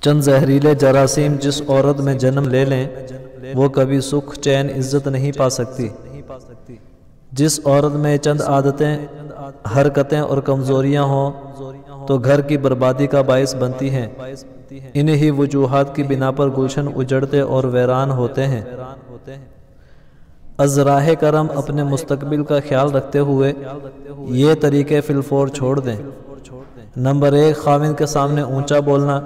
چند زہریلے جراثیم جس عورت میں جنم لے لیں وہ کبھی سکھ چین عزت نہیں پا سکتی۔ جس عورت میں چند عادتیں حرکتیں اور کمزوریاں ہوں تو گھر کی بربادی کا باعث بنتی ہیں۔ انہی وجوہات کی بنا پر گلشن اجڑتے اور ویران ہوتے ہیں۔ از راہ کرم اپنے مستقبل کا خیال رکھتے ہوئے یہ طریقے فی الفور چھوڑ دیں۔ نمبر 1، خاوند کے سامنے اونچا بولنا۔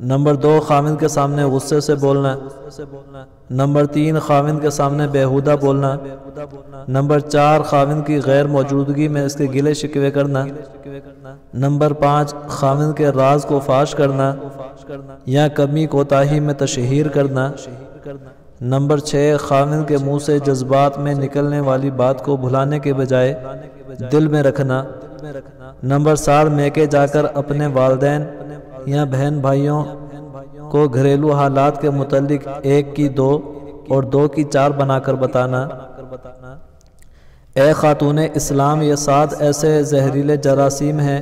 نمبر 2، خاوند کے سامنے غصے سے بولنا۔ نمبر 3، خاوند کے سامنے بیہودہ بولنا۔ نمبر 4، خاوند کی غیر موجودگی میں اس کے گلے شکوے کرنا۔ نمبر 5، خاوند کے راز کو فاش کرنا یا کمی کوتاہی میں تشہیر کرنا۔ نمبر 6، خاوند کے منہ سے جذبات میں نکلنے والی بات کو بھلانے کے بجائے دل میں رکھنا۔ نمبر 7، میکے جا کر اپنے والدین یا بہن بھائیوں کو گھریلو حالات کے متعلق 1 کی 2 اور 2 کی 4 بنا کر بتانا۔ اے خاتون اسلام، یہ 7 ایسے زہریلے جراثیم ہیں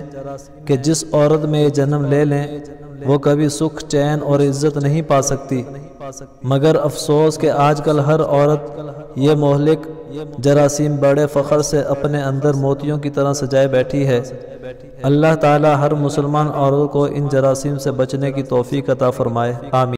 کہ جس عورت میں یہ جنم لے لیں وہ کبھی سکھ چین اور عزت نہیں پا سکتی، مگر افسوس کہ آج کل ہر عورت یہ مہلک جراثیم بڑے فخر سے اپنے اندر موتیوں کی طرح سجائے بیٹھی ہے۔ اللہ تعالی ہر مسلمان عورت کو ان جراثیم سے بچنے کی توفیق عطا فرمائے، آمین۔